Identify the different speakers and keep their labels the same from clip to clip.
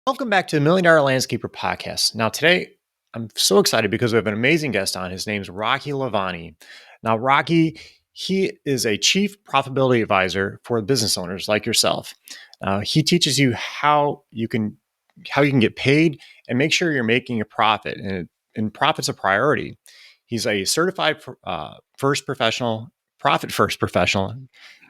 Speaker 1: Welcome back to the Million Dollar Landscaper Podcast. Now, today I'm so excited because we have an amazing guest on. His name's Rocky Lalvani. Now, Rocky, he is a chief profitability advisor for business owners like yourself. He teaches you how you can get paid and make sure you're making a profit, and profit's a priority. He's a certified first professional, profit first professional,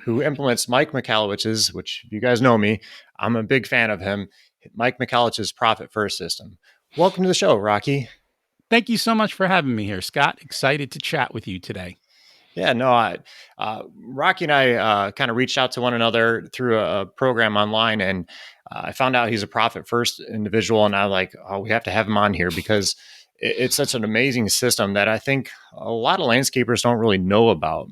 Speaker 1: who implements Mike Michalowicz's, which if you guys know me, I'm a big fan of him. Mike Michalowicz's profit first system. Welcome to the show, Rocky.
Speaker 2: Thank you so much for having me here, Scott. Excited to chat with you today.
Speaker 1: Yeah, no, Rocky and I kind of reached out to one another through a program online, and I found out he's a profit first individual, and I was like, oh, we have to have him on here because it's such an amazing system that I think a lot of landscapers don't really know about.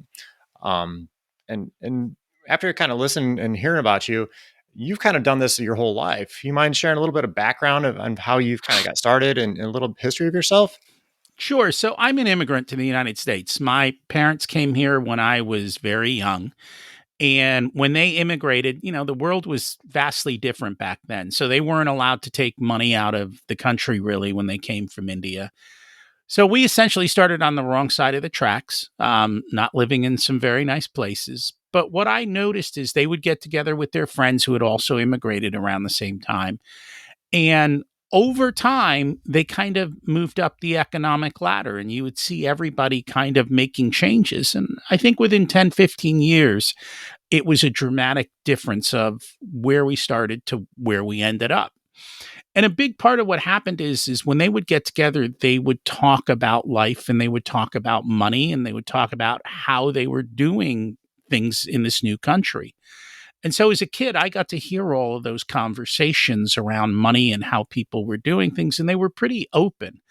Speaker 1: Um, and after kind of listening and hearing about you, you've kind of done this your whole life. You mind sharing a little bit of background on how you've kind of got started and a little history of yourself?
Speaker 2: Sure. So I'm an immigrant to the United States. My parents came here when I was very young. And when they immigrated, the world was vastly different back then. So they weren't allowed to take money out of the country really when they came from India. So we essentially started on the wrong side of the tracks, not living in some very nice places. But what I noticed is they would get together with their friends who had also immigrated around the same time. And over time, they kind of moved up the economic ladder, and you would see everybody kind of making changes. And I think within 10, 15 years, it was a dramatic difference of where we started to where we ended up. And a big part of what happened is when they would get together, they would talk about life and they would talk about money and they would talk about how they were doing things in this new country. And so as a kid, I got to hear all of those conversations around money and how people were doing things, and they were pretty open.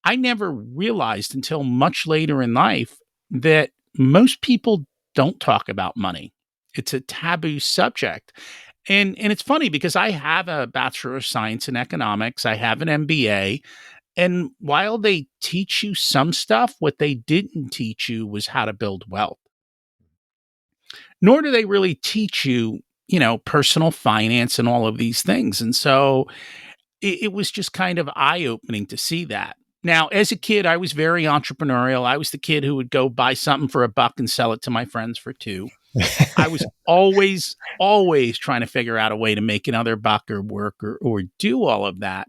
Speaker 2: I never realized until much later in life that most people don't talk about money. It's a taboo subject. And it's funny because I have a Bachelor of Science in Economics, I have an MBA, and while they teach you some stuff, what they didn't teach you was how to build wealth. Nor do they really teach you, personal finance and all of these things. And so it was just kind of eye opening to see that. Now, as a kid, I was very entrepreneurial. I was the kid who would go buy something for $1 and sell it to my friends for 2. I was always trying to figure out a way to make another buck or work or do all of that.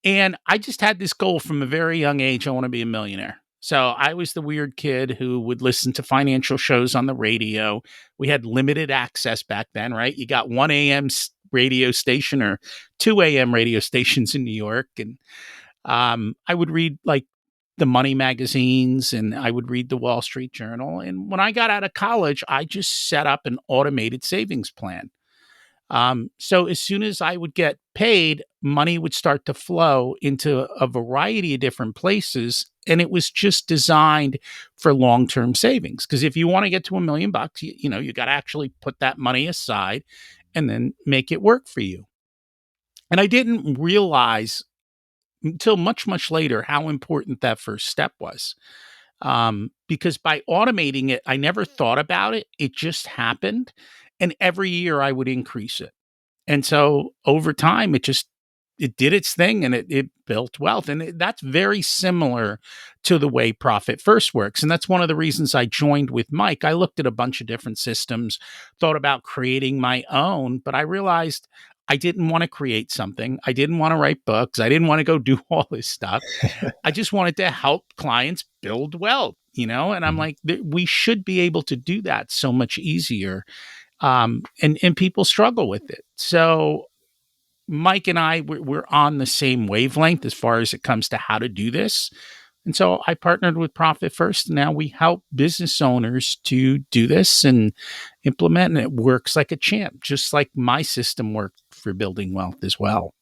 Speaker 2: And I just had this goal from a very young age. I want to be a millionaire. So I was the weird kid who would listen to financial shows on the radio. We had limited access back then, right? You got 1 a.m. radio station or 2 a.m. radio stations in New York. And I would read like the money magazines and I would read the Wall Street Journal. And when I got out of college, I just set up an automated savings plan. So as soon as I would get paid, money would start to flow into a variety of different places. And it was just designed for long-term savings. Because if you want to get to $1 million, you got to actually put that money aside and then make it work for you. And I didn't realize until much, much later how important that first step was. Because by automating it, I never thought about it. It just happened. And every year I would increase it. And so over time, it did its thing and it built wealth. And that's very similar to the way Profit First works. And that's one of the reasons I joined with Mike. I looked at a bunch of different systems, thought about creating my own, but I realized I didn't want to create something. I didn't want to write books. I didn't want to go do all this stuff. I just wanted to help clients build wealth, and I'm like, we should be able to do that so much easier. And people struggle with it. So Mike and I, we're on the same wavelength as far as it comes to how to do this. And so I partnered with Profit First. And now we help business owners to do this and implement, and it works like a champ, just like my system worked for building wealth as well.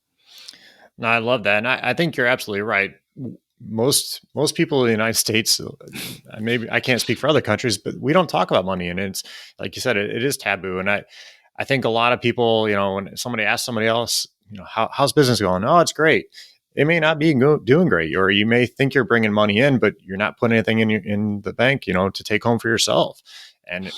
Speaker 1: No, I love that. And I think you're absolutely right. Most people in the United States, maybe I can't speak for other countries, but we don't talk about money. And it's like you said, it is taboo. And I think a lot of people, when somebody asks somebody else, how's business going? Oh, it's great. It may not be doing great, or you may think you're bringing money in, but you're not putting anything in the bank, to take home for yourself. And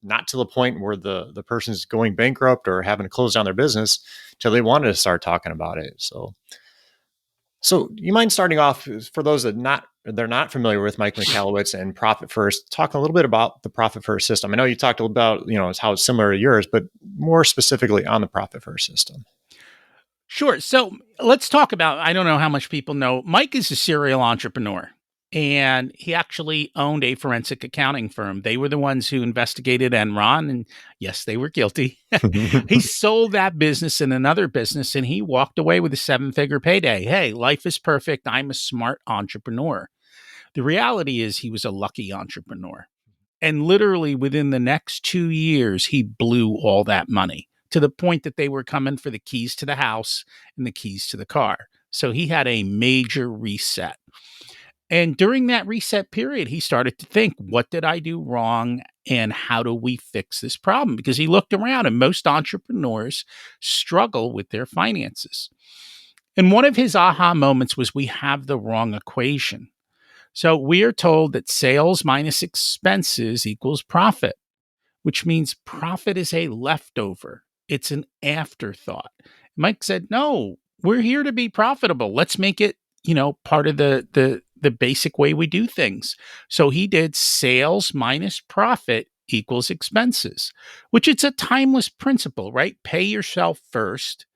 Speaker 1: not to the point where the person's going bankrupt or having to close down their business till they wanted to start talking about it. So you mind starting off for those that they're not familiar with Mike Michalowicz and Profit First, talk a little bit about the Profit First system. I know you talked a little about, how it's similar to yours, but more specifically on the Profit First system.
Speaker 2: Sure. So let's talk about, I don't know how much people know. Mike is a serial entrepreneur, and he actually owned a forensic accounting firm. They were the ones who investigated Enron, and yes, they were guilty. He sold that business and another business, and he walked away with a 7-figure payday. Hey, life is perfect. I'm a smart entrepreneur. The reality is he was a lucky entrepreneur. And literally within the next 2 years, he blew all that money to the point that they were coming for the keys to the house and the keys to the car. So he had a major reset. And during that reset period, he started to think, what did I do wrong? And how do we fix this problem? Because he looked around, and most entrepreneurs struggle with their finances. And one of his aha moments was, we have the wrong equation. So we are told that sales minus expenses equals profit, which means profit is a leftover. It's an afterthought. Mike said, no, we're here to be profitable. Let's make it, part of the basic way we do things. So he did sales minus profit equals expenses, which it's a timeless principle, right? Pay yourself first,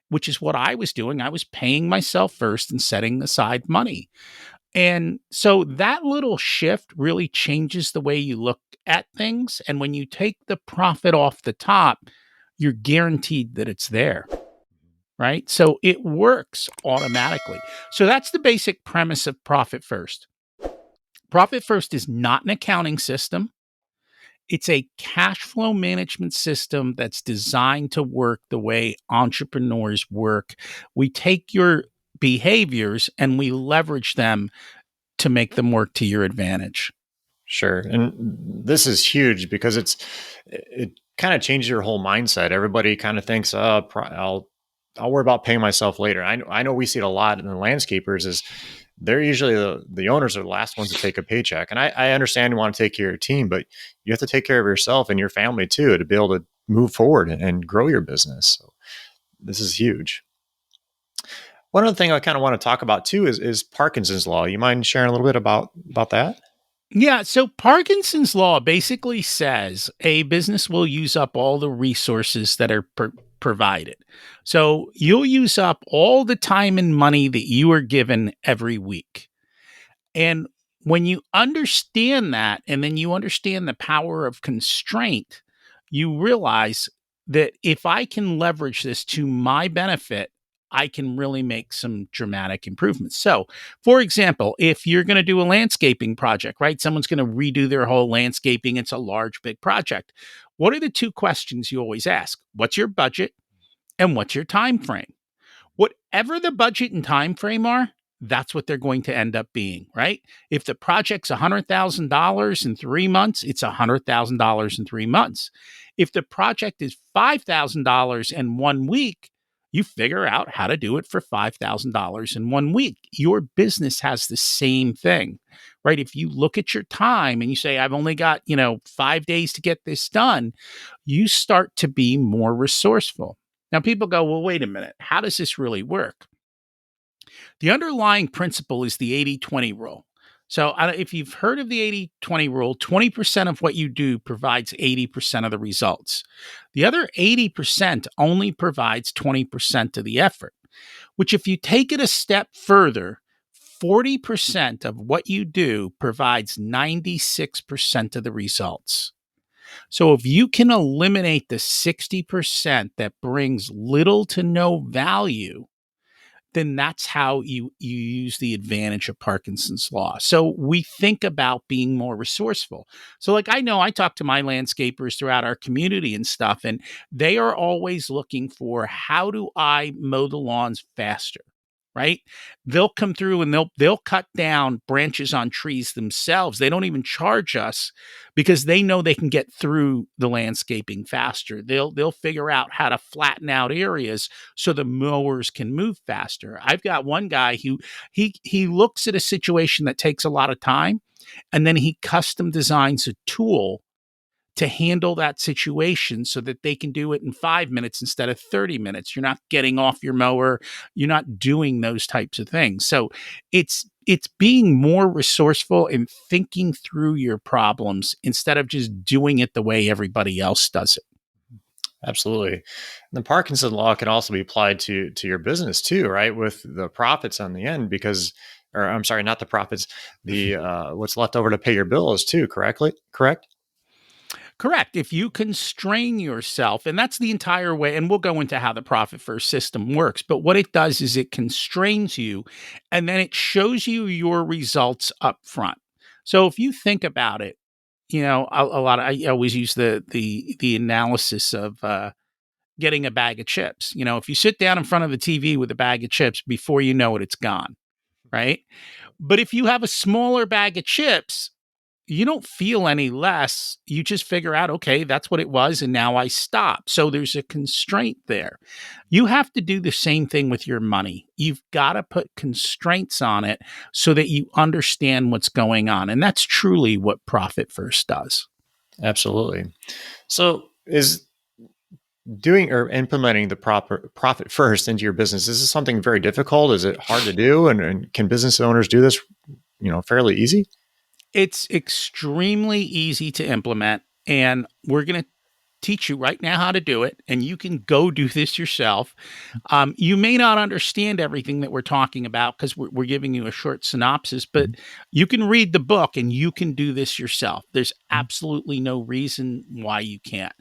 Speaker 2: which is what I was doing. I was paying myself first and setting aside money. And so that little shift really changes the way you look at things. And when you take the profit off the top, you're guaranteed that it's there, right? So it works automatically. So that's the basic premise of Profit First. Profit First is not an accounting system. It's a cash flow management system that's designed to work the way entrepreneurs work. We take your behaviors and we leverage them to make them work to your advantage.
Speaker 1: Sure. And this is huge because it kind of changes your whole mindset. Everybody kind of thinks, I'll worry about paying myself later. I know we see it a lot in the landscapers is they're usually the owners are the last ones to take a paycheck. And I understand you want to take care of your team, but you have to take care of yourself and your family too, to be able to move forward and grow your business. So this is huge. One other thing I kind of want to talk about too is Parkinson's law. You mind sharing a little bit about that?
Speaker 2: Yeah, so Parkinson's law basically says a business will use up all the resources that are provided. So you'll use up all the time and money that you are given every week. And when you understand that, and then you understand the power of constraint, you realize that if I can leverage this to my benefit, I can really make some dramatic improvements. So, for example, if you're going to do a landscaping project, right? Someone's going to redo their whole landscaping. It's a large, big project. What are the two questions you always ask? What's your budget and what's your time frame? Whatever the budget and time frame are, that's what they're going to end up being, right? If the project's $100,000 in 3 months, it's $100,000 in 3 months. If the project is $5,000 in 1 week, you figure out how to do it for $5,000 in 1 week. Your business has the same thing, right? If you look at your time and you say, I've only got, 5 days to get this done, you start to be more resourceful. Now, people go, well, wait a minute. How does this really work? The underlying principle is the 80-20 rule. So if you've heard of the 80-20 rule, 20% of what you do provides 80% of the results. The other 80% only provides 20% of the effort, which if you take it a step further, 40% of what you do provides 96% of the results. So if you can eliminate the 60% that brings little to no value, then that's how you use the advantage of Parkinson's law. So we think about being more resourceful. So like I know I talk to my landscapers throughout our community and stuff, and they are always looking for, how do I mow the lawns faster? Right? They'll come through and they'll cut down branches on trees themselves. They don't even charge us because they know they can get through the landscaping faster. They'll figure out how to flatten out areas so the mowers can move faster. I've got one guy who he looks at a situation that takes a lot of time, and then he custom designs a tool to handle that situation so that they can do it in 5 minutes instead of 30 minutes. You're not getting off your mower. You're not doing those types of things. So it's being more resourceful and thinking through your problems instead of just doing it the way everybody else does it.
Speaker 1: Absolutely. The Parkinson law can also be applied to your business too, right? With the profits on the end, because, or I'm sorry, not the profits, the what's left over to pay your bills too. Correctly, correct?
Speaker 2: Correct. If you constrain yourself, and that's the entire way, and we'll go into how the profit first system works, but what it does is it constrains you and then it shows you your results up front. So if you think about it, a lot of, I always use the analysis of getting a bag of chips. If you sit down in front of the TV with a bag of chips, before you know it, it's gone, right? But if you have a smaller bag of chips, you don't feel any less. You just figure out, okay, that's what it was. And now I stop. So there's a constraint there. You have to do the same thing with your money. You've got to put constraints on it so that you understand what's going on. And that's truly what Profit First does.
Speaker 1: Absolutely. So is doing or implementing the proper profit first into your business, is this something very difficult? Is it hard to do? And can business owners do this, fairly easy?
Speaker 2: It's extremely easy to implement. And we're going to teach you right now how to do it, and you can go do this yourself. You may not understand everything that we're talking about because we're giving you a short synopsis, but you can read the book and you can do this yourself. There's absolutely no reason why you can't.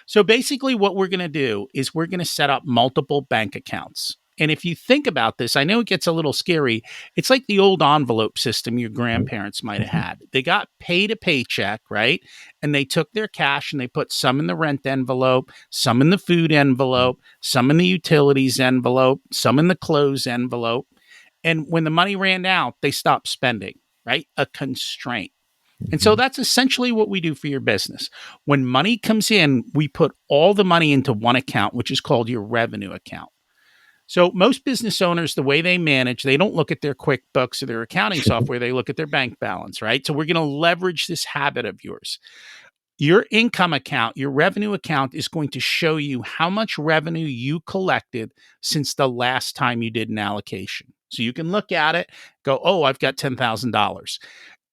Speaker 2: So basically, what we're going to do is we're going to set up multiple bank accounts. And if you think about this, I know it gets a little scary. It's like the old envelope system your grandparents might have had. They got paid a paycheck, right? And they took their cash and they put some in the rent envelope, some in the food envelope, some in the utilities envelope, some in the clothes envelope. And when the money ran out, they stopped spending, right? A constraint. And so that's essentially what we do for your business. When money comes in, we put all the money into one account, which is called your revenue account. So most business owners, the way they manage, they don't look at their QuickBooks or their accounting software. They look at their bank balance, right? So we're going to leverage this habit of yours. Your income account, your revenue account is going to show you how much revenue you collected since the last time you did an allocation. So you can look at it, go, oh, I've got $10,000.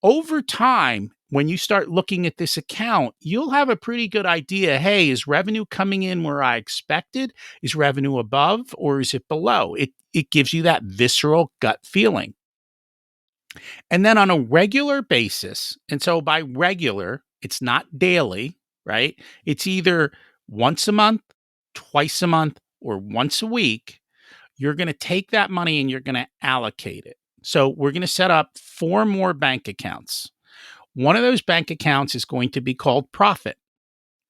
Speaker 2: Over time, when you start looking at this account, you'll have a pretty good idea. Hey, is revenue coming in where I expected? Is revenue above or is it below? It gives you that visceral gut feeling. And then on a regular basis, and so by regular, it's not daily, right? It's either once a month, twice a month, or once a week. You're going to take that money and you're going to allocate it. So we're going to set up 4 more bank accounts. One of those bank accounts is going to be called profit,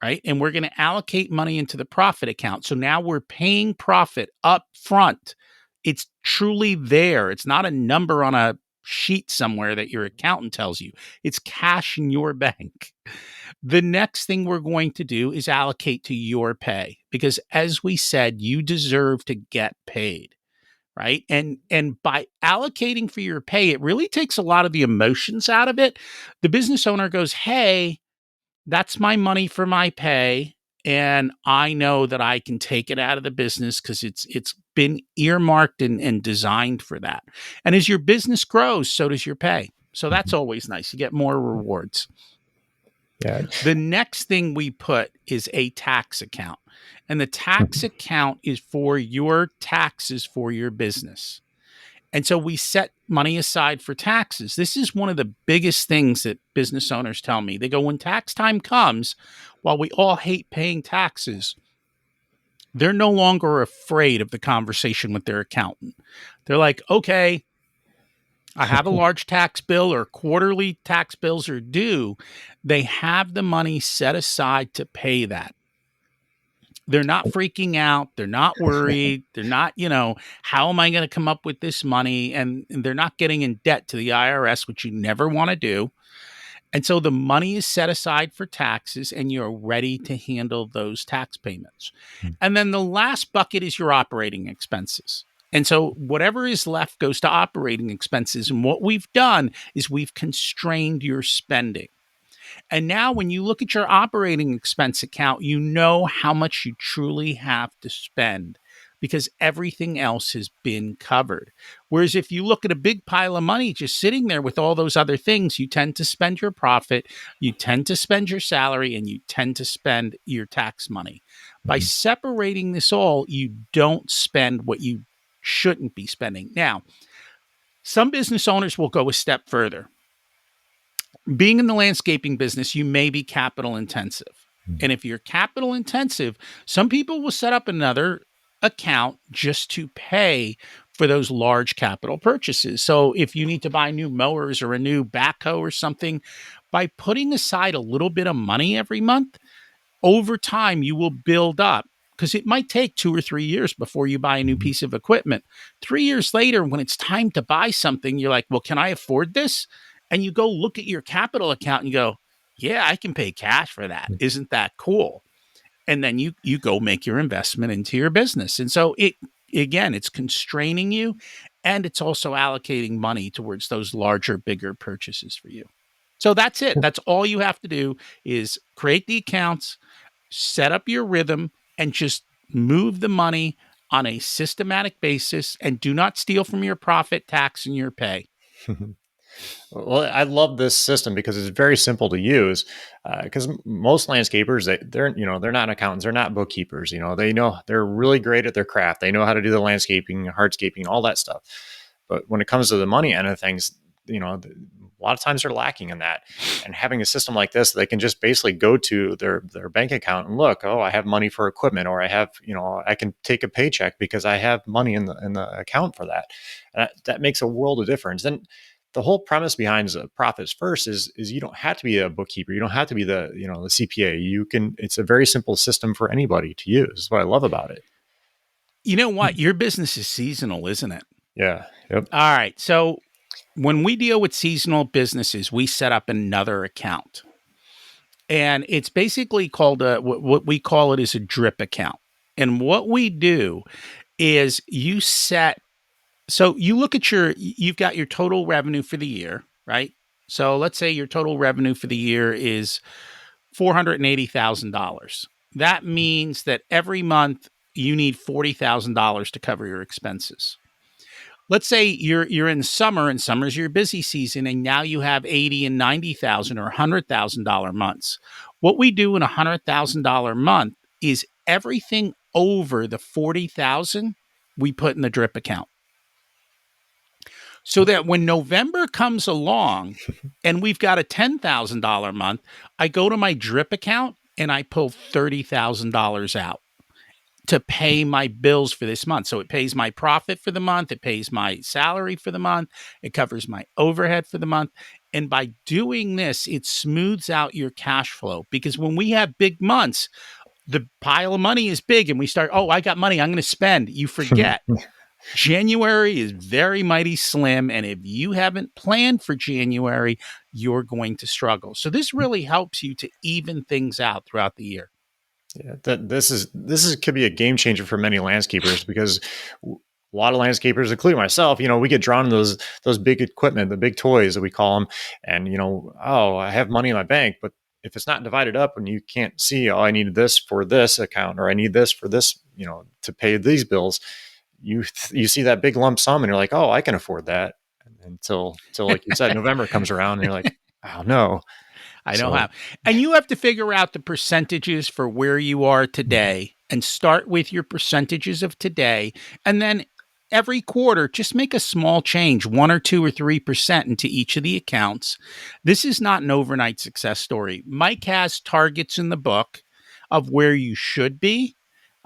Speaker 2: right? And we're going to allocate money into the profit account. So now we're paying profit up front. It's truly there. It's not a number on a sheet somewhere that your accountant tells you. It's cash in your bank. The next thing we're going to do is allocate to your pay because as we said, you deserve to get paid. Right. And by allocating for your pay, it really takes a lot of the emotions out of it. The business owner goes, hey, that's my money for my pay. And I know that I can take it out of the business because it's been earmarked and designed for that. And as your business grows, so does your pay. So that's always nice. You get more rewards.
Speaker 1: Yeah.
Speaker 2: The next thing we put is a tax account. And the tax account is for your taxes for your business. And so we set money aside for taxes. This is one of the biggest things that business owners tell me. They go, when tax time comes, while we all hate paying taxes, they're no longer afraid of the conversation with their accountant. They're like, okay, I have a large tax bill or quarterly tax bills are due. They have the money set aside to pay that. They're not freaking out. They're not worried. They're not, how am I going to come up with this money? And they're not getting in debt to the IRS, which you never want to do. And so the money is set aside for taxes and you're ready to handle those tax payments. And then the last bucket is your operating expenses. And so whatever is left goes to operating expenses. And what we've done is we've constrained your spending. And now when you look at your operating expense account, you know how much you truly have to spend because everything else has been covered. Whereas if you look at a big pile of money just sitting there with all those other things, you tend to spend your profit, you tend to spend your salary, and you tend to spend your tax money. By
Speaker 1: Mhm.
Speaker 2: separating this all, you don't spend what you shouldn't be spending. Now, some business owners will go a step further. Being in the landscaping business, you may be capital intensive. And if you're capital intensive, some people will set up another account just to pay for those large capital purchases. So if you need to buy new mowers or a new backhoe or something, by putting aside a little bit of money every month, over time you will build up because it might take 2 or 3 years before you buy a new
Speaker 1: Mhm.
Speaker 2: piece of equipment. 3 years later, when it's time to buy something, you're like, well, can I afford this? And you go look at your capital account and you go, yeah, I can pay cash for that. Isn't that cool? And then you go make your investment into your business. And so it again, it's constraining you and it's also allocating money towards those larger, bigger purchases for you. So that's it. That's all you have to do is create the accounts, set up your rhythm, and just move the money on a systematic basis and do not steal from your profit, tax, and your pay.
Speaker 1: Well, I love this system because it's very simple to use. Because most landscapers, they're not accountants, they're not bookkeepers. They know they're really great at their craft. They know how to do the landscaping, hardscaping, all that stuff. But when it comes to the money end of things, a lot of times they're lacking in that. And having a system like this, they can just basically go to their bank account and look. Oh, I have money for equipment, or I can take a paycheck because I have money in the account for that. That makes a world of difference. And the whole premise behind profits first is you don't have to be a bookkeeper. You don't have to be the CPA. It's a very simple system for anybody to use. That's what I love about it.
Speaker 2: You know what? Your business is seasonal, isn't it?
Speaker 1: Yeah. Yep.
Speaker 2: All right. So when we deal with seasonal businesses, we set up another account. And it's basically called what we call it is a drip account. And what we do is you look at you've got your total revenue for the year, right? So let's say your total revenue for the year is $480,000. That means that every month you need $40,000 to cover your expenses. Let's say you're in summer and summer's your busy season and now you have 80 and 90,000 or $100,000 months. What we do in $100,000 month is everything over the 40,000 we put in the drip account. So that when November comes along and we've got a $10,000 month, I go to my drip account and I pull $30,000 out to pay my bills for this month. So it pays my profit for the month, it pays my salary for the month, it covers my overhead for the month. And by doing this, it smooths out your cash flow because when we have big months, the pile of money is big and we start, oh, I got money, I'm going to spend. You forget. January is very mighty slim. And if you haven't planned for January, you're going to struggle. So this really helps you to even things out throughout the year.
Speaker 1: Yeah, this is could be a game changer for many landscapers because a lot of landscapers, including myself, we get drawn to those big equipment, the big toys that we call them, and oh, I have money in my bank, but if it's not divided up and you can't see, oh, I need this for this account or I need this for this, to pay these bills, you see that big lump sum and you're like, oh, I can afford that until like you said, November comes around and you're like, oh no.
Speaker 2: I don't
Speaker 1: So
Speaker 2: have. And you have to figure out the percentages for where you are today and start with your percentages of today. And then every quarter, just make a small change, 1 or 2 or 3% into each of the accounts. This is not an overnight success story. Mike has targets in the book of where you should be.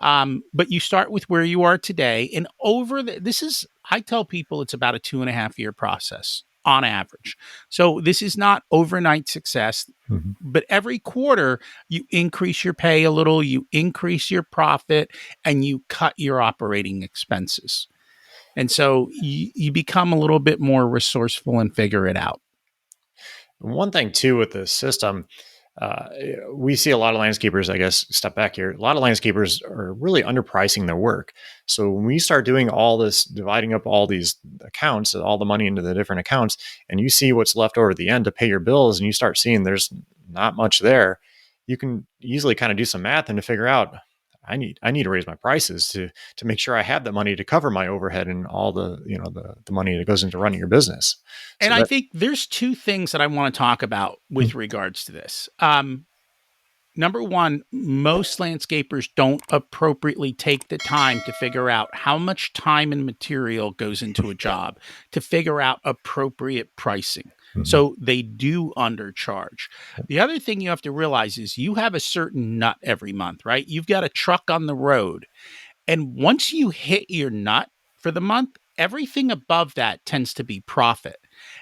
Speaker 2: But you start with where you are today. And I tell people it's about a 2.5 year process on average. So this is not overnight success,
Speaker 1: mhm.
Speaker 2: but every quarter you increase your pay a little, you increase your profit, and you cut your operating expenses. And so you become a little bit more resourceful and figure it out.
Speaker 1: One thing too with the system, uh, we see a lot of landscapers. I guess step back here. A lot of landscapers are really underpricing their work. So when we start doing all this, dividing up all these accounts, all the money into the different accounts, and you see what's left over at the end to pay your bills, and you start seeing there's not much there, you can easily kind of do some math and to figure out I need to raise my prices to make sure I have the money to cover my overhead and all the the money that goes into running your business.
Speaker 2: And
Speaker 1: So
Speaker 2: I
Speaker 1: that
Speaker 2: think there's two things that I want to talk about with regards to this. Number one, most landscapers don't appropriately take the time to figure out how much time and material goes into a job to figure out appropriate pricing.
Speaker 1: Mhm.
Speaker 2: So they do undercharge. The other thing you have to realize is you have a certain nut every month, right? You've got a truck on the road. And once you hit your nut for the month, everything above that tends to be profit.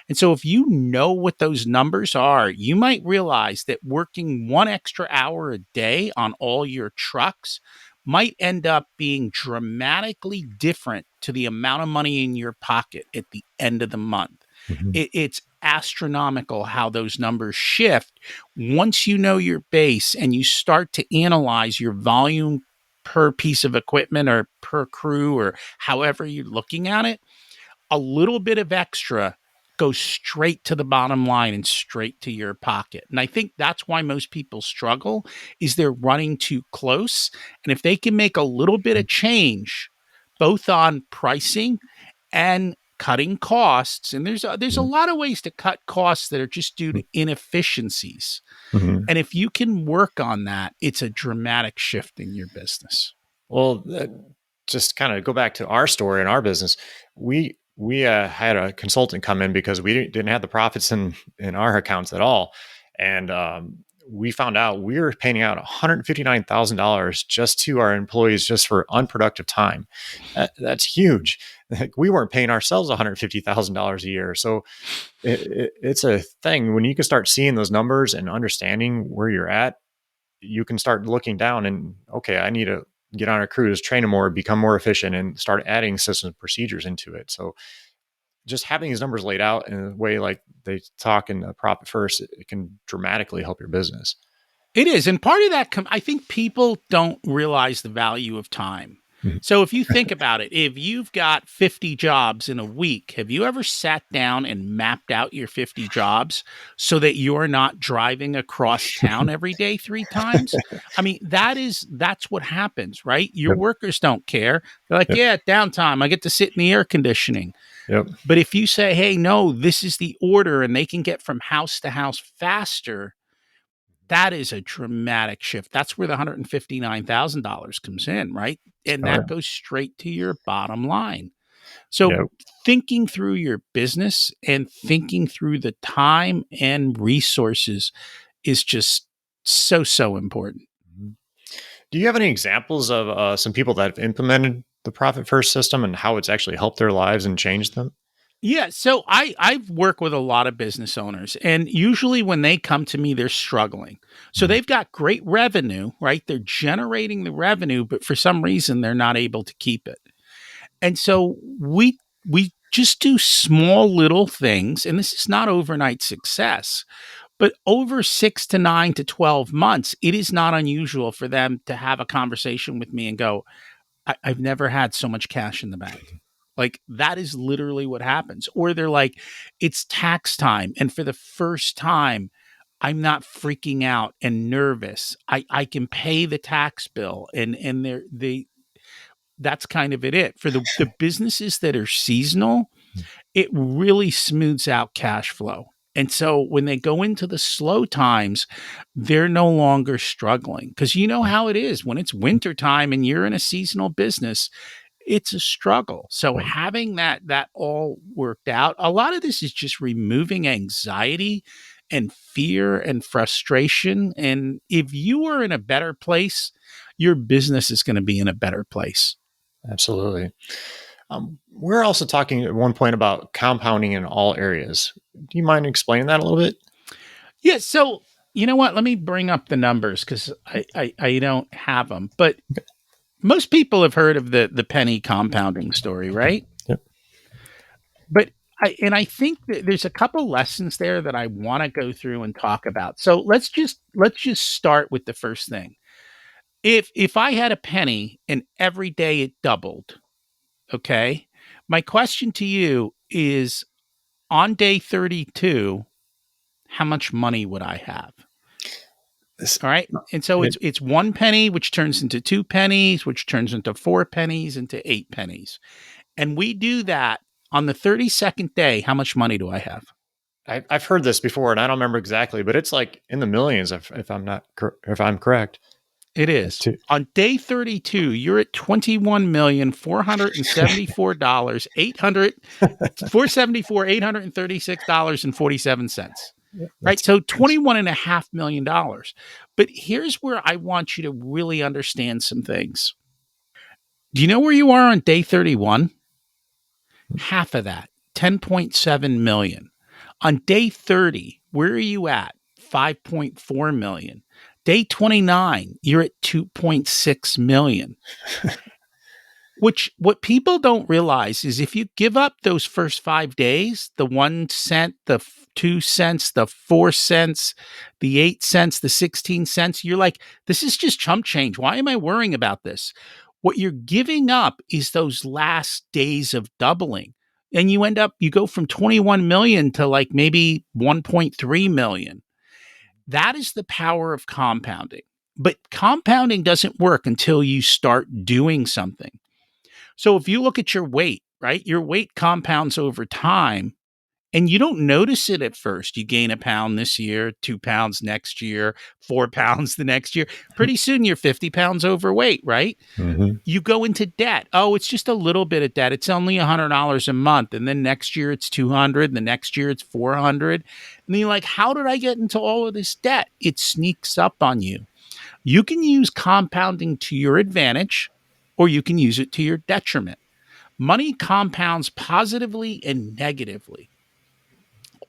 Speaker 2: And so if you know what those numbers are, you might realize that working 1 extra hour a day on all your trucks might end up being dramatically different to the amount of money in your pocket at the end of the month.
Speaker 1: Mhm.
Speaker 2: It's astronomical how those numbers shift once you know your base and you start to analyze your volume per piece of equipment or per crew or however you're looking at it. A little bit of extra goes straight to the bottom line and straight to your pocket. And I think that's why most people struggle is they're running too close. And if they can make a little bit of change both on pricing and cutting costs, and there's a
Speaker 1: Mhm.
Speaker 2: lot of ways to cut costs that are just due to inefficiencies.
Speaker 1: Mhm.
Speaker 2: And if you can work on that, it's a dramatic shift in your business.
Speaker 1: Well, just kind of go back to our story and our business. We had a consultant come in because we didn't have the profits in our accounts at all, and we found out we were paying out $159,000 just to our employees just for unproductive time. That's huge. Like, we weren't paying ourselves $150,000 a year, so it's a thing when you can start seeing those numbers and understanding where you're at. You can start looking down and, okay, I need to get on a cruise, train them more, become more efficient, and start adding systems and procedures into it. So just having these numbers laid out in a way like they talk in the profit first, it can dramatically help your business.
Speaker 2: It is. And part of that, I think people don't realize the value of time.
Speaker 1: Mhm.
Speaker 2: So if you think about it, if you've got 50 jobs in a week, have you ever sat down and mapped out your 50 jobs so that you're not driving across town every day 3 times? I mean, that's what happens, right? Your
Speaker 1: Yep.
Speaker 2: workers don't care. They're like,
Speaker 1: Yep.
Speaker 2: yeah, downtime. I get to sit in the air conditioning.
Speaker 1: Yep.
Speaker 2: But if you say, hey, no, this is the order and they can get from house to house faster, that is a dramatic shift. That's where the $159,000 comes in, right? And
Speaker 1: Oh,
Speaker 2: that
Speaker 1: yeah.
Speaker 2: goes straight to your bottom line. So,
Speaker 1: Yep.
Speaker 2: thinking through your business and thinking through the time and resources is just so, so important.
Speaker 1: Mhm. Do you have any examples of some people that have implemented the profit first system and how it's actually helped their lives and changed them?
Speaker 2: Yeah, so I've worked with a lot of business owners, and usually when they come to me, they're struggling. So
Speaker 1: Mhm.
Speaker 2: they've got great revenue, right? They're generating the revenue, but for some reason they're not able to keep it. And so we just do small little things, and this is not overnight success, but over 6 to 9 to 12 months, it is not unusual for them to have a conversation with me and go, I've never had so much cash in the bank. Like that is literally what happens. Or they're like, it's tax time. And for the first time, I'm not freaking out and nervous. I can pay the tax bill and they that's kind of it. For the businesses that are seasonal, it really smooths out cash flow. And so when they go into the slow times, they're no longer struggling because you know how it is when it's winter time and you're in a seasonal business, it's a struggle. So having that all worked out, a lot of this is just removing anxiety and fear and frustration. And if you are in a better place, your business is going to be in a better place.
Speaker 1: Absolutely. We're also talking at one point about compounding in all areas. Do you mind explaining that a little bit?
Speaker 2: Yeah. So you know what? Let me bring up the numbers because I don't have them. But most people have heard of the penny compounding story, right?
Speaker 1: Yep.
Speaker 2: But I think that there's a couple lessons there that I want to go through and talk about. So let's just start with the first thing. If I had a penny and every day it doubled, okay? My question to you is on day 32, how much money would I have?
Speaker 1: It's-
Speaker 2: All right. And so
Speaker 1: it-
Speaker 2: it's 1 penny, which turns into 2 pennies, which turns into 4 pennies, into 8 pennies. And we do that on the 32nd day. How much money do I have?
Speaker 1: I've heard this before, and I don't remember exactly, but it's like in the millions, if I'm correct.
Speaker 2: It
Speaker 1: Like
Speaker 2: is.
Speaker 1: two.
Speaker 2: On day 32, you're at $21,474, 800 474 $836.47. Right?
Speaker 1: That's
Speaker 2: So $21.5 million. But here's where I want you to really understand some things. Do you know where you are on day 31? Half of that, 10.7 million. On day 30, where are you at? 5.4 million. Day 29, you're at 2.6 million. Which what people don't realize is if you give up those first 5 days, the 1 cent, the 2 cents, the 4 cents, the 8 cents, the 16 cents, you're like, this is just chump change. Why am I worrying about this? What you're giving up is those last days of doubling. And you go from 21 million to like maybe 1.3 million. That is the power of compounding. But compounding doesn't work until you start doing something. So if you look at your weight, right, your weight compounds over time and you don't notice it at first. You gain a pound this year, 2 pounds next year, 4 pounds the next year. Pretty soon you're 50 pounds overweight, right?
Speaker 1: Mhm.
Speaker 2: You go into debt. Oh, it's just a little bit of debt. It's only $100 a month. And then next year it's 200. The next year it's 400. And then you're like, how did I get into all of this debt? It sneaks up on you. You can use compounding to your advantage or you can use it to your detriment. Money compounds positively and negatively.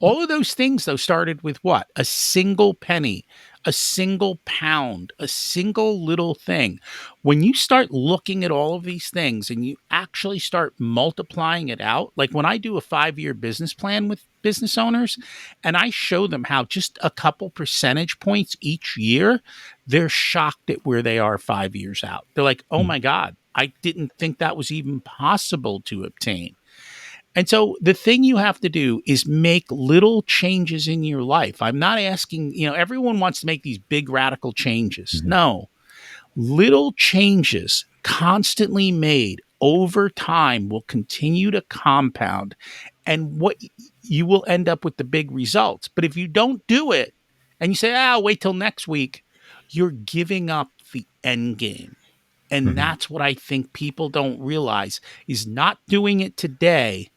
Speaker 2: All of those things, though, started with what? A single penny, a single pound, a single little thing. When you start looking at all of these things and you actually start multiplying it out, like when I do a 5 year business plan with business owners and I show them how just a couple percentage points each year, they're shocked at where they are 5 years out. They're like, oh my God, I didn't think that was even possible to obtain. And so the thing you have to do is make little changes in your life. I'm not asking, everyone wants to make these big radical changes.
Speaker 1: Mhm.
Speaker 2: No, little changes constantly made over time will continue to compound and you will end up with the big results. But if you don't do it and you say, I'll wait till next week, you're giving up the end game. And
Speaker 1: Mhm.
Speaker 2: that's what I think people don't realize is not doing it today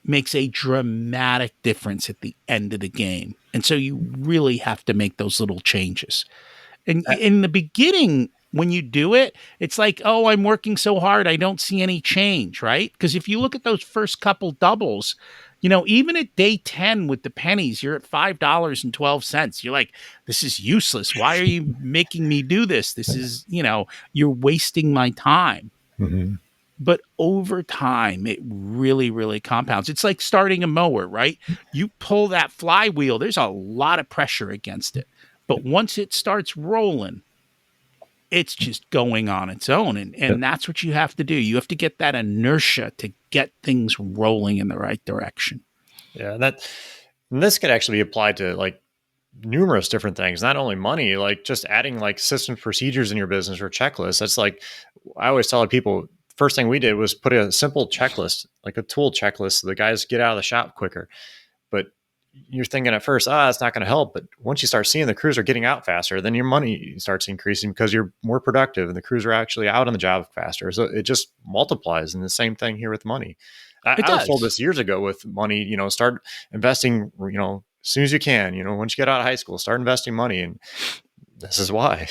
Speaker 2: makes a dramatic difference at the end of the game. And so you really have to make those little changes. And
Speaker 1: Uh,
Speaker 2: in the beginning, when you do it, it's like, oh, I'm working so hard, I don't see any change, right? Because if you look at those first couple doubles, even at day 10 with the pennies, you're at $5.12. You're like, this is useless. Why are you making me do this? This is, you're wasting my time.
Speaker 1: mhm.
Speaker 2: But over time, it really, really compounds. It's like starting a mower, right? You pull that flywheel, there's a lot of pressure against it. But once it starts rolling, it's just going on its own. And that's what you have to do. You have to get that inertia to get things rolling in the right direction.
Speaker 1: Yeah, and this could actually be applied to like numerous different things, not only money, like just adding like systems, procedures in your business or checklists. That's like, I always tell people, first thing we did was put a simple checklist, like a tool checklist, so the guys get out of the shop quicker. But you're thinking at first, it's not going to help. But once you start seeing the crews are getting out faster, then your money starts increasing because you're more productive and the crews are actually out on the job faster. So it just multiplies. And the same thing here with money.
Speaker 2: It
Speaker 1: I was told
Speaker 2: does.
Speaker 1: this years ago with money, start investing, as soon as you can, once you get out of high school, start investing money. And this is why.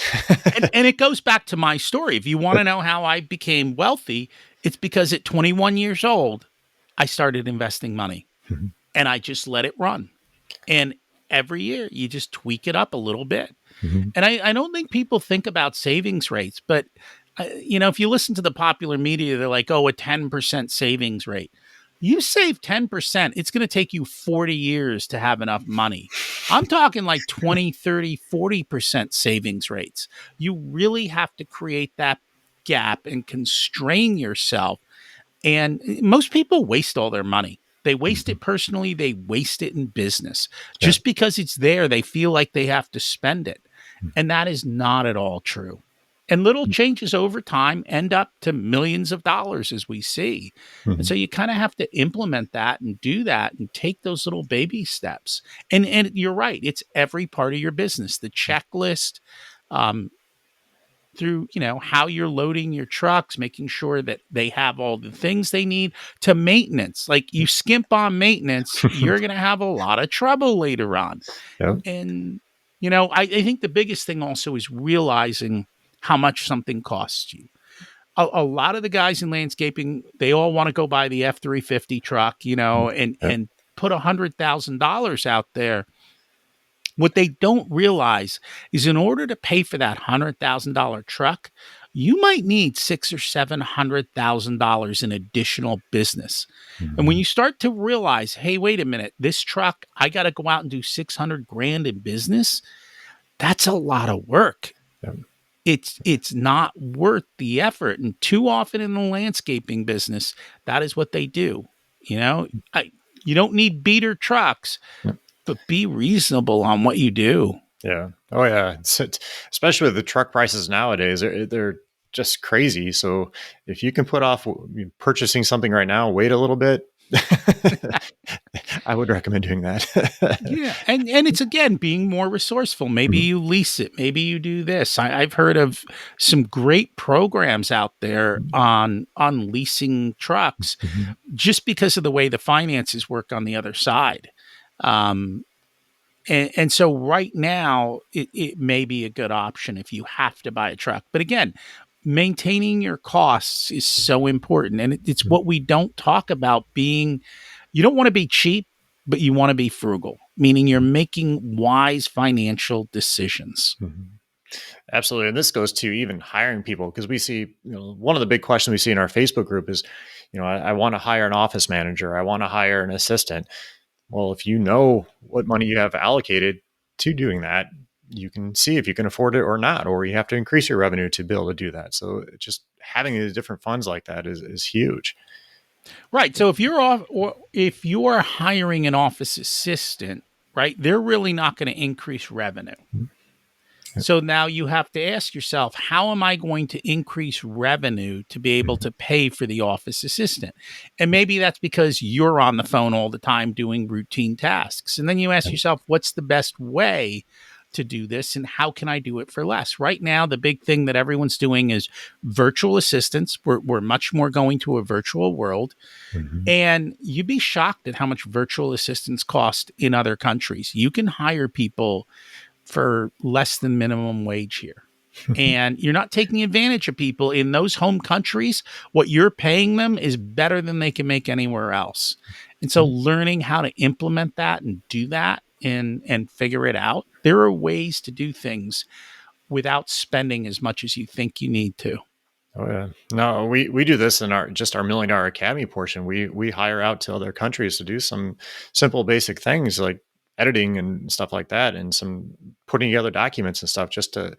Speaker 2: And it goes back to my story. If you want to know how I became wealthy, it's because at 21 years old, I started investing money and I just let it run. And every year you just tweak it up a little bit.
Speaker 1: Mhm.
Speaker 2: And I don't think people think about savings rates, but if you listen to the popular media, they're like, oh, a 10% savings rate. You save 10%, it's going to take you 40 years to have enough money. I'm talking like 20, 30, 40% savings rates. You really have to create that gap and constrain yourself. And most people waste all their money. They waste
Speaker 1: Mhm.
Speaker 2: it personally, they waste it in business.
Speaker 1: Yeah.
Speaker 2: Just because it's there, they feel like they have to spend it. And that is not at all true. And little changes over time end up to millions of dollars, as we see. And
Speaker 1: Mhm.
Speaker 2: so you kind of have to implement that and do that and take those little baby steps. And you're right, it's every part of your business, the checklist, um, through how you're loading your trucks, making sure that they have all the things they need, to maintenance. Like, you skimp on maintenance, you're going to have a lot of trouble later on.
Speaker 1: Yep.
Speaker 2: And I think the biggest thing also is realizing how much something costs you. A lot of the guys in landscaping, they all want to go buy the F-350 truck, and
Speaker 1: Yep.
Speaker 2: put $100,000 out there. What they don't realize is, in order to pay for that $100,000 truck, you might need $600,000 or $700,000 in additional business. And when
Speaker 1: Mhm.
Speaker 2: you start to realize, hey, wait a minute, this truck, I got to go out and do 600 grand in business. That's a lot of work.
Speaker 1: Yep.
Speaker 2: It's not worth the effort. And too often in the landscaping business, that is what they do. You know, I, you don't need beater trucks,
Speaker 1: Yep.
Speaker 2: but be reasonable on what you do.
Speaker 1: Yeah. Oh, yeah. Especially with the truck prices nowadays, they're just crazy. So if you can put off purchasing something right now, wait a little bit. I would recommend doing that.
Speaker 2: Yeah, and it's, again, being more resourceful. Maybe
Speaker 1: Mhm.
Speaker 2: you lease it. Maybe you do this. I've heard of some great programs out there on leasing trucks,
Speaker 1: Mhm.
Speaker 2: just because of the way the finances work on the other side. Um, and so right now, it may be a good option if you have to buy a truck. But again, maintaining your costs is so important. And it's what we don't talk about. You don't want to be cheap, but you want to be frugal, meaning you're making wise financial decisions.
Speaker 1: Mhm. Absolutely. And this goes to even hiring people, because we see, one of the big questions we see in our Facebook group is, I want to hire an office manager. I want to hire an assistant. Well, if you know what money you have allocated to doing that, you can see if you can afford it or not, or you have to increase your revenue to be able to do that. So just having these different funds like that is huge.
Speaker 2: Right. So if you're off, or if you are hiring an office assistant, right, they're really not going to increase revenue.
Speaker 1: Mhm. Yep.
Speaker 2: So now you have to ask yourself, how am I going to increase revenue to be able
Speaker 1: Mhm.
Speaker 2: to pay for the office assistant? And maybe that's because you're on the phone all the time doing routine tasks. And then you ask
Speaker 1: Yep.
Speaker 2: yourself, what's the best way to do this, and how can I do it for less? Right now, the big thing that everyone's doing is virtual assistants. We're much more going to a virtual world.
Speaker 1: Mhm.
Speaker 2: And you'd be shocked at how much virtual assistants cost in other countries. You can hire people for less than minimum wage here. And you're not taking advantage of people in those home countries. What you're paying them is better than they can make anywhere else. And so,
Speaker 1: Yep.
Speaker 2: learning how to implement that and do that and figure it out, there are ways to do things without spending as much as you think you need to.
Speaker 1: Oh yeah. No, we do this in our $1 million academy portion. We hire out to other countries to do some simple basic things like editing and stuff like that, and some putting together documents and stuff, just to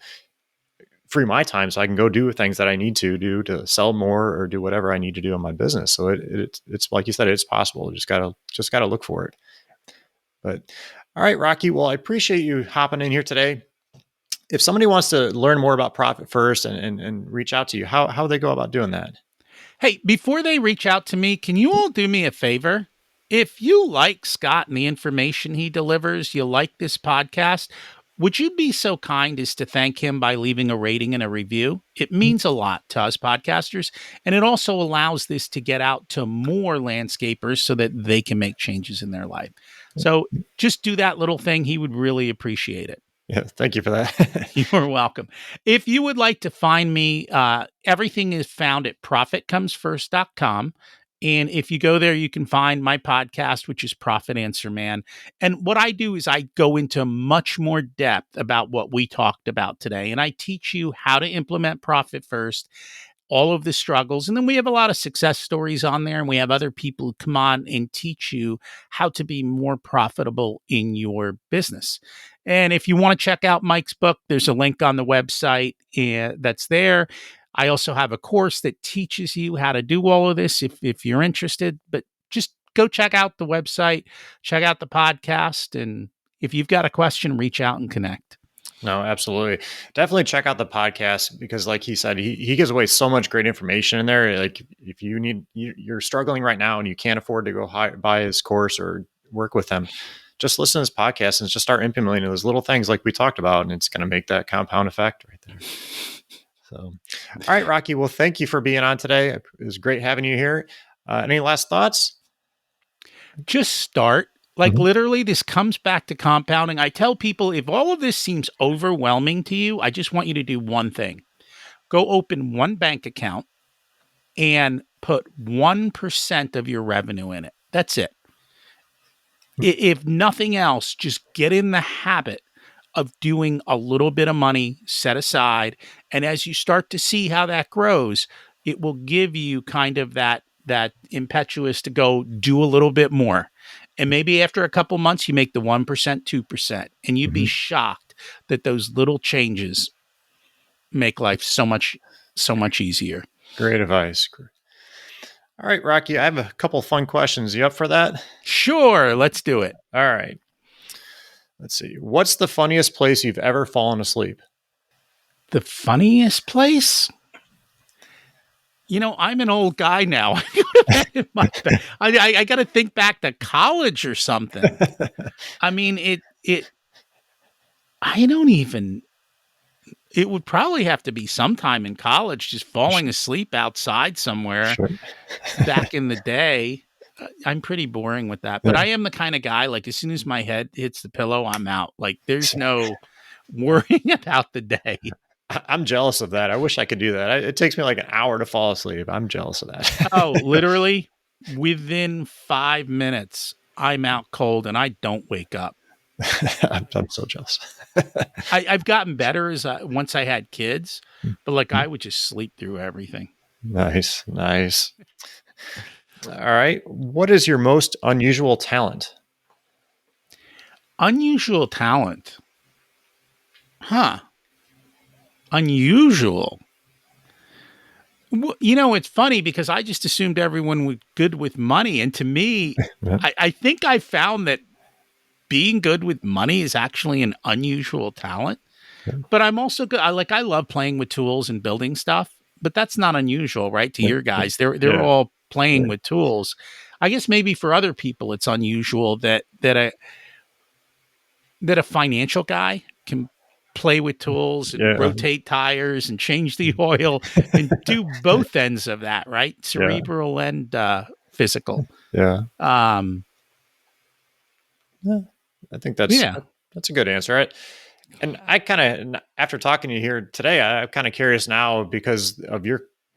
Speaker 1: free my time so I can go do things that I need to do to sell more or do whatever I need to do in my business. So it's like you said, it's possible. Just gotta look for it. But all right, Rocky. Well, I appreciate you hopping in here today. If somebody wants to learn more about Profit First and reach out to you, how they go about doing that?
Speaker 2: Hey, before they reach out to me, can you all do me a favor? If you like Scott and the information he delivers, you like this podcast, would you be so kind as to thank him by leaving a rating and a review? It means a lot to us podcasters, and it also allows this to get out to more landscapers so that they can make changes in their life. So just do that little thing. He would really appreciate it.
Speaker 1: Yeah, thank you for that.
Speaker 2: You're welcome. If you would like to find me, everything is found at profitcomesfirst.com. And if you go there, you can find my podcast, which is Profit Answer Man. And what I do is I go into much more depth about what we talked about today. And I teach you how to implement Profit First, all of the struggles. And then we have a lot of success stories on there. And we have other people who come on and teach you how to be more profitable in your business. And if you want to check out Mike's book, there's a link on the website that's there. I also have a course that teaches you how to do all of this if you're interested. But just go check out the website, check out the podcast. And if you've got a question, reach out and connect.
Speaker 1: No, absolutely. Definitely check out the podcast because, like he said, he gives away so much great information in there. Like, if you need, you're struggling right now and you can't afford to go buy his course or work with him, just listen to this podcast and just start implementing those little things like we talked about, and it's going to make that compound effect right there. So, all right, Rocky. Well, thank you for being on today. It was great having you here. Any last thoughts?
Speaker 2: Just start. Like
Speaker 1: Mhm.
Speaker 2: literally, this comes back to compounding. I tell people if all of this seems overwhelming to you, I just want you to do one thing: go open one bank account and put 1% of your revenue in it. That's it. If nothing else, just get in the habit of doing a little bit of money set aside. And as you start to see how that grows, it will give you kind of that impetuous to go do a little bit more. And maybe after a couple months, you make the 1%, 2%, and you'd be
Speaker 1: Mhm.
Speaker 2: shocked that those little changes make life so much easier.
Speaker 1: Great advice. All right, Rocky. I have a couple fun questions. You up for that?
Speaker 2: Sure, let's do it.
Speaker 1: All right. Let's see. What's the funniest place you've ever fallen asleep?
Speaker 2: The funniest place? I'm an old guy now. I got to think back to college or something. I mean, I don't even, it would probably have to be sometime in college, just falling asleep outside somewhere
Speaker 1: Sure.
Speaker 2: back in the day. I'm pretty boring with that, but
Speaker 1: Yeah.
Speaker 2: I am the kind of guy, like, as soon as my head hits the pillow, I'm out. Like, there's no worrying about the day.
Speaker 1: I'm jealous of that. I wish I could do that. It takes me like an hour to fall asleep. I'm jealous of
Speaker 2: Oh,
Speaker 1: that.
Speaker 2: literally within 5 minutes, I'm out cold and I don't wake up.
Speaker 1: I'm so jealous.
Speaker 2: I've gotten better as once I had kids, but like I would just sleep through everything.
Speaker 1: Nice. Nice. All right. What is your most unusual talent?
Speaker 2: Unusual talent. Huh. Unusual. It's funny because I just assumed everyone was good with money. And to me,
Speaker 1: Yeah.
Speaker 2: I think I found that being good with money is actually an unusual talent. But I'm also good. I love playing with tools and building stuff, but that's not unusual, right? To your guys, they're
Speaker 1: Yeah.
Speaker 2: all playing with tools. I guess maybe for other people, it's unusual that a financial guy can play with tools and
Speaker 1: Yeah.
Speaker 2: rotate tires and change the oil and do both ends of that, right?
Speaker 1: Yeah.
Speaker 2: Cerebral and physical.
Speaker 1: Yeah.
Speaker 2: Um,
Speaker 1: Yeah. I think
Speaker 2: yeah.
Speaker 1: that's a good answer. Right? And I kind of, after talking to you here today, I'm kind of curious now because of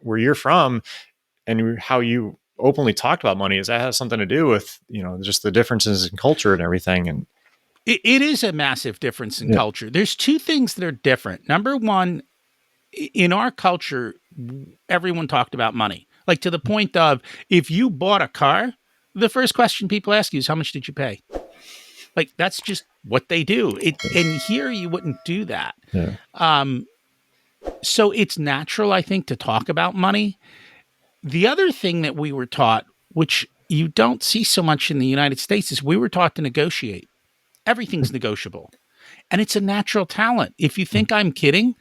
Speaker 1: where you're from and how you openly talked about money. Does that have something to do with, just the differences in culture and everything? And
Speaker 2: It is a massive difference in
Speaker 1: yeah.
Speaker 2: culture. There's two things that are different. Number one, in our culture, everyone talked about money, like to the point of if you bought a car, the first question people ask you is how much did you pay? Like that's just what they do. And here you wouldn't do that.
Speaker 1: Yeah.
Speaker 2: Um, so it's natural, I think, to talk about money. The other thing that we were taught, which you don't see so much in the United States, is we were taught to negotiate. Everything's negotiable. And it's a natural talent. If you think I'm kidding,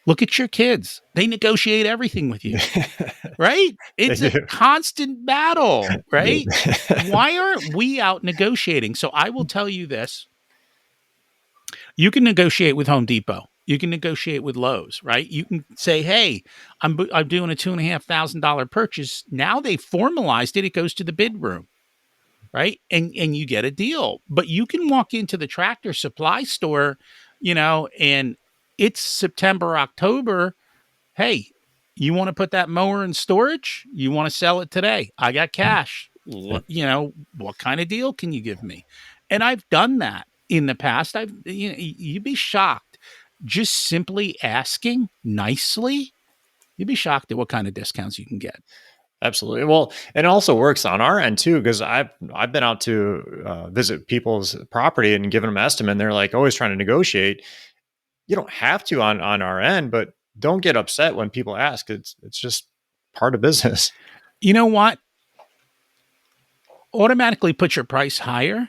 Speaker 2: look at your kids. They negotiate everything with you, right?
Speaker 1: They
Speaker 2: It's a
Speaker 1: do.
Speaker 2: constant battle,
Speaker 1: They
Speaker 2: right? Why aren't we out negotiating? So I will tell you this. You can negotiate with Home Depot. You can negotiate with Lowe's, right? You can say, "Hey, I'm doing a $2,500 purchase." Now they formalized it. It goes to the bid room, right? And you get a deal. But you can walk into the Tractor Supply store, and it's September, October. Hey, you want to put that mower in storage? You want to sell it today? I got cash. What kind of deal can you give me? And I've done that in the past. You'd be shocked just simply asking nicely. You'd be shocked at what kind of discounts you can get.
Speaker 1: Absolutely. Well, and it also works on our end too, because I've been out to visit people's property and giving them an estimate. And they're like always trying to negotiate. You don't have to on our end, but don't get upset when people ask. It's just part of business.
Speaker 2: You know what? Automatically put your price higher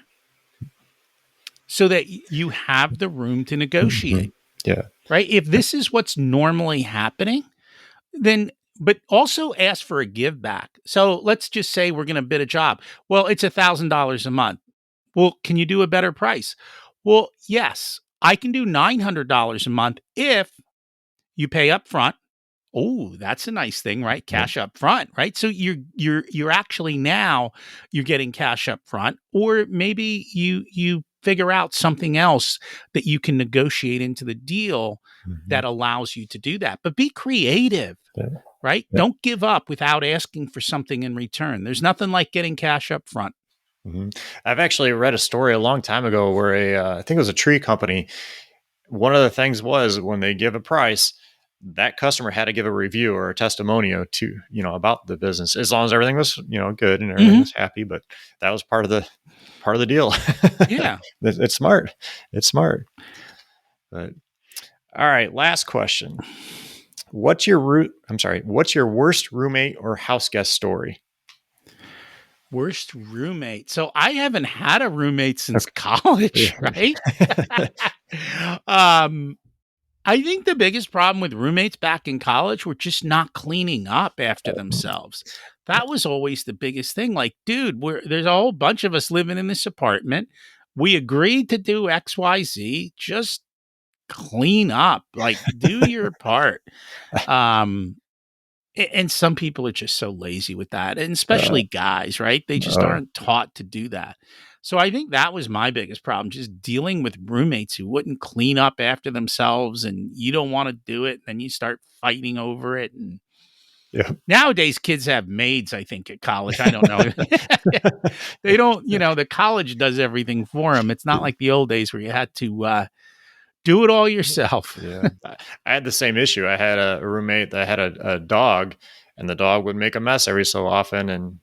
Speaker 2: so that you have the room to
Speaker 1: Mhm.
Speaker 2: negotiate.
Speaker 1: Yeah.
Speaker 2: right? If this is what's normally happening, then but also ask for a give back. So let's just say we're going to bid a job. Well, it's $1,000 a month. Well, can you do a better price? Well, yes, I can do $900 a month if you pay up front. Oh, that's a nice thing, right?
Speaker 1: Yeah.
Speaker 2: Cash up front, right? So you're actually now you're getting cash up front, or maybe you figure out something else that you can negotiate into the deal
Speaker 1: Mhm.
Speaker 2: that allows you to do that. But be creative,
Speaker 1: Yeah.
Speaker 2: right?
Speaker 1: Yeah.
Speaker 2: Don't give up without asking for something in return. There's nothing like getting cash up front.
Speaker 1: Mhm. I've actually read a story a long time ago where I think it was a tree company. One of the things was when they give a price, that customer had to give a review or a testimonial to, about the business, as long as everything was, good and everything
Speaker 2: Mhm.
Speaker 1: was happy. But that was part of the deal.
Speaker 2: Yeah.
Speaker 1: It's smart. It's smart. But all right, last question. What's your worst roommate or house guest story?
Speaker 2: Worst roommate. So I haven't had a roommate since
Speaker 1: Okay.
Speaker 2: college, right?
Speaker 1: Yeah.
Speaker 2: um, I think the biggest problem with roommates back in college were just not cleaning up after themselves. That was always the biggest thing. Like, dude, there's a whole bunch of us living in this apartment. We agreed to do XYZ. Just clean up. Like, do your part. Um, and some people are just so lazy with that, and
Speaker 1: Uh,
Speaker 2: especially guys, right? They just
Speaker 1: oh,
Speaker 2: aren't taught to do that. So I think that was my biggest problem, just dealing with roommates who wouldn't clean up after themselves, and you don't want to do it, and then you start fighting over it. And
Speaker 1: yeah.
Speaker 2: nowadays kids have maids, I think, at college. I don't know. They don't, the college does everything for them. It's not like the old days where you had to do it all yourself.
Speaker 1: Yeah. I had the same issue. I had a roommate that had a dog, and the dog would make a mess every so often, and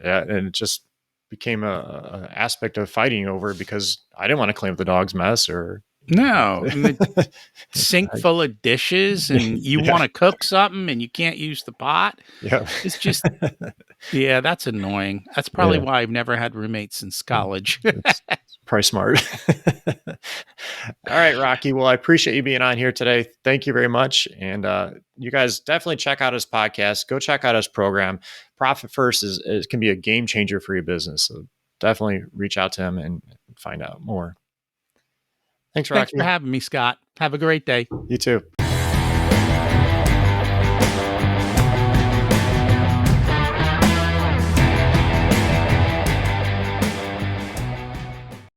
Speaker 1: yeah, and it just became a aspect of fighting over because I didn't want to clean up the dog's mess or.
Speaker 2: No, and the
Speaker 1: It's
Speaker 2: sink
Speaker 1: like,
Speaker 2: full of dishes, and you
Speaker 1: yeah,
Speaker 2: wanna cook something and you can't use the pot.
Speaker 1: yeah,
Speaker 2: It's just yeah, that's annoying. That's probably
Speaker 1: yeah.
Speaker 2: why I've never had roommates since college.
Speaker 1: It's probably smart. All right, Rocky. Well, I appreciate you being on here today. Thank you very much. And you guys definitely check out his podcast. Go check out his program. Profit First is can be a game changer for your business. So definitely reach out to him and find out more. Thanks,
Speaker 2: Thanks for
Speaker 1: Rocky.
Speaker 2: having me, Scott. Have a great day.
Speaker 1: You too.